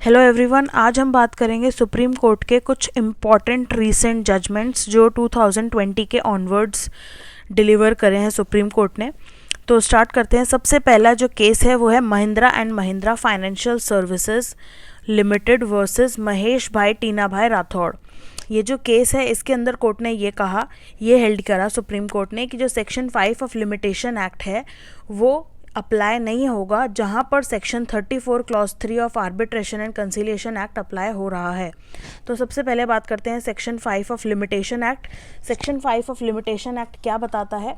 Hello everyone, आज हम बात करेंगे सुप्रीम कोर्ट के कुछ इम्पॉर्टेंट रीसेंट जजमेंट्स जो 2020 के ऑनवर्ड्स डिलीवर करे हैं सुप्रीम कोर्ट ने। तो स्टार्ट करते हैं। सबसे पहला जो केस है वो है Mahindra and Mahindra financial services limited versus Mahesh भाई टीना भाई राठौड़। ये जो केस है इसके अंदर कोर्ट ने ये हेल्ड करा सुप्रीम कोर्ट ने कि जो सेक्शन 5 ऑफ लिमिटेशन एक्ट है वो अप्लाई नहीं होगा जहां पर section 34 clause 3 of arbitration and conciliation act apply हो रहा है। तो सबसे पहले बात करते हैं section 5 of limitation act. Section 5 of limitation act क्या बताता है?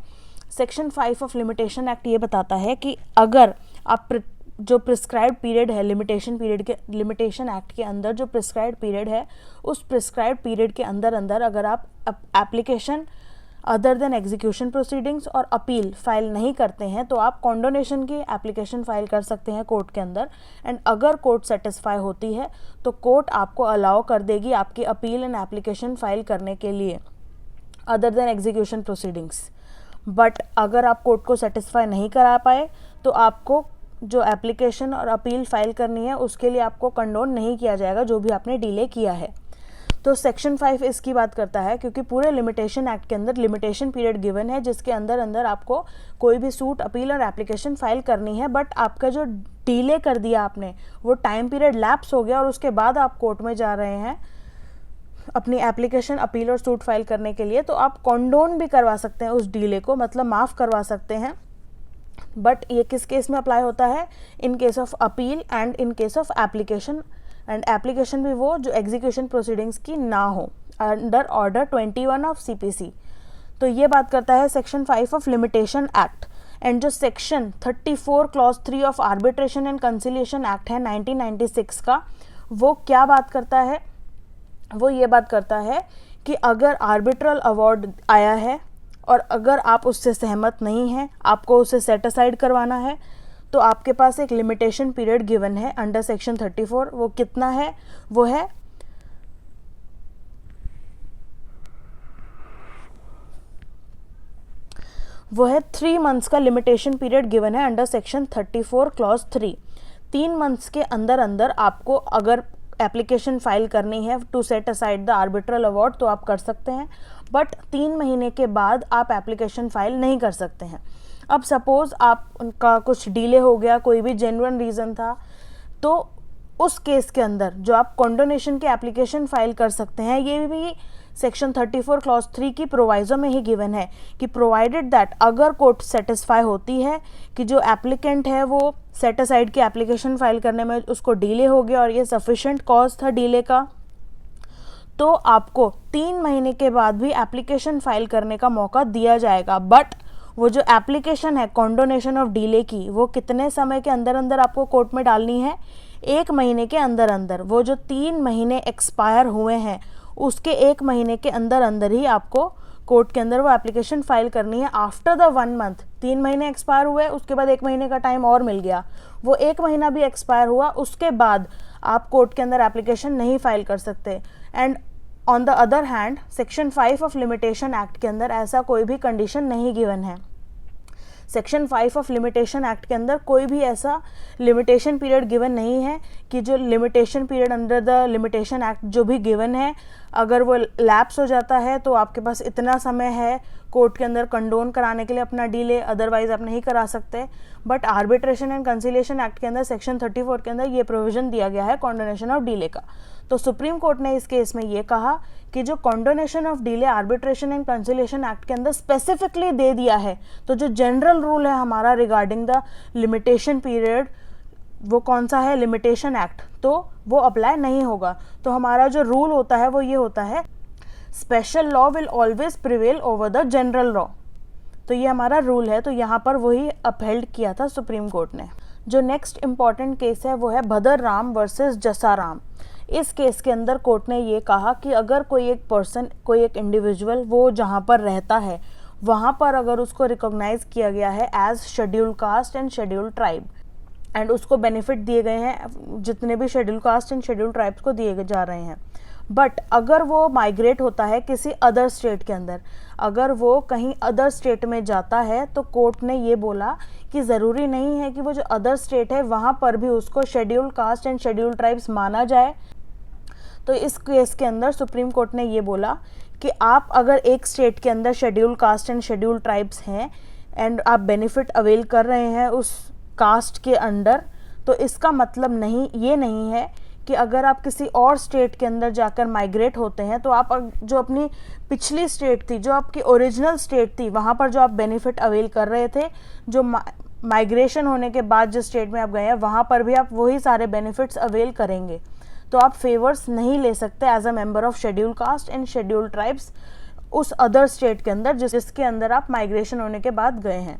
सेक्शन 5 ऑफ लिमिटेशन एक्ट ये बताता है कि अगर आप जो प्रिस्क्राइब्ड पीरियड है लिमिटेशन एक्ट के अंदर जो प्रिस्क्राइब्ड पीरियड है उस प्रिस्क्राइब्ड पीरियड के अंदर अगर आप application other than execution proceedings और अपील फाइल नहीं करते हैं तो आप कॉन्डोनेशन की एप्लीकेशन फाइल कर सकते हैं कोर्ट के अंदर। एंड अगर कोर्ट सेटिस्फाई होती है तो कोर्ट आपको अलाउ कर देगी आपकी अपील एंड एप्लीकेशन फाइल करने के लिए other than execution proceedings. But अगर आप कोर्ट को सेटिस्फाई नहीं करा पाए तो आपको जो एप्लीकेशन और अपील फाइल करनी है उसके लिए आपको कंडोन नहीं किया जाएगा जो भी आपने डिले किया है। तो सेक्शन 5 इसकी बात करता है क्योंकि पूरे लिमिटेशन एक्ट के अंदर लिमिटेशन पीरियड गिवन है जिसके अंदर आपको कोई भी सूट अपील और एप्लीकेशन फाइल करनी है। बट आपका जो डिले कर दिया आपने वो टाइम पीरियड लैप्स हो गया और उसके बाद आप कोर्ट में जा रहे हैं अपनी एप्लीकेशन अपील और सूट फाइल करने के लिए, तो आप कॉन्डोन भी करवा सकते हैं उस डिले को, मतलब माफ़ करवा सकते हैं। बट ये किस केस में अप्लाई होता है? In case of appeal and in case of application, and application भी वो जो एग्जीक्यूशन प्रोसीडिंग्स की ना हो अंडर ऑर्डर 21 ऑफ सीपीसी। तो ये बात करता है section 5 of limitation act. And जो section 34 clause 3 of arbitration and conciliation act है 1996 का, वो क्या बात करता है? वो ये बात करता है कि अगर आर्बिट्रल अवार्ड आया है और अगर आप उससे सहमत नहीं हैं, आपको उसे सेट असाइड करवाना है, तो आपके पास एक लिमिटेशन पीरियड गिवन है अंडर सेक्शन 34। वो कितना है? वो है 3 मंथ्स का लिमिटेशन पीरियड गिवन है अंडर सेक्शन 34 क्लॉज 3। 3 मंथ्स के अंदर आपको अगर एप्लीकेशन फाइल करनी है to set aside the arbitral award तो आप कर सकते हैं। बट 3 महीने के बाद आप एप्लीकेशन फाइल नहीं कर सकते हैं। अब सपोज आप उनका कुछ डिले हो गया, कोई भी जेन्युइन रीज़न था, तो उस केस के अंदर जो आप कॉन्डोनेशन की एप्लीकेशन फाइल कर सकते हैं, ये भी सेक्शन 34 क्लॉज 3 की प्रोवाइजो में ही गिवन है कि प्रोवाइडेड दैट अगर कोर्ट सेटिस्फाई होती है कि जो एप्लीकेंट है वो सेट असाइड की एप्लीकेशन फाइल करने में उसको डिले हो गया और ये सफिशेंट कॉज था डिले का, तो आपको 3 महीने के बाद भी एप्लीकेशन फाइल करने का मौका दिया जाएगा। बट वो जो एप्लीकेशन है कॉन्डोनेशन ऑफ डिले की, वो कितने समय के अंदर आपको कोर्ट में डालनी है? 1 महीने के अंदर। वो जो 3 महीने एक्सपायर हुए हैं उसके 1 महीने के अंदर ही आपको कोर्ट के अंदर वो एप्लीकेशन फाइल करनी है। आफ्टर द 1 मंथ, 3 महीने एक्सपायर हुए, उसके बाद 1 महीने का टाइम और मिल गया, वो 1 महीना भी एक्सपायर हुआ, उसके बाद आप कोर्ट के अंदर एप्लीकेशन नहीं फाइल कर सकते। And on the other hand section 5 of limitation act के अंदर ऐसा कोई भी कंडीशन नहीं गिवन है। सेक्शन 5 ऑफ लिमिटेशन एक्ट के अंदर कोई भी ऐसा लिमिटेशन पीरियड गिवन नहीं है कि जो limitation period under the limitation act जो भी गिवन है अगर वो लैप्स हो जाता है तो आपके पास इतना समय है कोर्ट के अंदर कंडोन कराने के लिए अपना डिले, अदरवाइज आप नहीं करा सकते। But arbitration and conciliation act के अंदर सेक्शन 34 के अंदर ये प्रोविजन दिया गया है कॉन्डोनेशन ऑफ डिले का। तो सुप्रीम कोर्ट ने इस केस में ये कहा कि जो condonation of delay arbitration and conciliation act के अंदर स्पेसिफिकली दे दिया है, तो जो जनरल रूल है हमारा रिगार्डिंग द लिमिटेशन पीरियड वो कौन सा है? लिमिटेशन एक्ट, तो वो अप्लाई नहीं होगा। तो हमारा जो रूल होता है वो ये होता है, special law will always prevail over the general law. तो ये हमारा रूल है, तो यहाँ पर वही अपहेल्ड किया था सुप्रीम कोर्ट ने। जो नेक्स्ट इम्पॉर्टेंट केस है वो है भदर राम वर्सेस जसाराम। इस केस के अंदर कोर्ट ने ये कहा कि अगर कोई एक पर्सन, कोई एक इंडिविजुअल वो जहाँ पर रहता है वहाँ पर अगर उसको रिकॉग्नाइज किया गया है as schedule caste and schedule tribe and उसको बेनिफिट दिए गए हैं जितने भी schedule caste and schedule tribes को दिए जा रहे हैं, बट अगर वो माइग्रेट होता है किसी अदर स्टेट के अंदर, अगर वो कहीं अदर स्टेट में जाता है, तो कोर्ट ने ये बोला कि ज़रूरी नहीं है कि वो जो अदर स्टेट है वहाँ पर भी उसको schedule caste and schedule tribes माना जाए। तो इस केस के अंदर सुप्रीम कोर्ट ने ये बोला कि आप अगर एक स्टेट के अंदर schedule caste and schedule tribes हैं एंड आप बेनिफिट अवेल कर रहे हैं उस कास्ट के अंडर, तो इसका मतलब ये नहीं है कि अगर आप किसी और स्टेट के अंदर जाकर माइग्रेट होते हैं तो आप जो अपनी पिछली स्टेट थी, जो आपकी ओरिजिनल स्टेट थी, वहाँ पर जो आप बेनिफिट अवेल कर रहे थे, जो माइग्रेशन होने के बाद जिस स्टेट में आप गए हैं वहाँ पर भी आप वही सारे बेनिफिट्स अवेल करेंगे। तो आप फेवर्स नहीं ले सकते as a member of schedule caste and schedule tribes उस अदर स्टेट के अंदर जिसके अंदर आप माइग्रेशन होने के बाद गए हैं।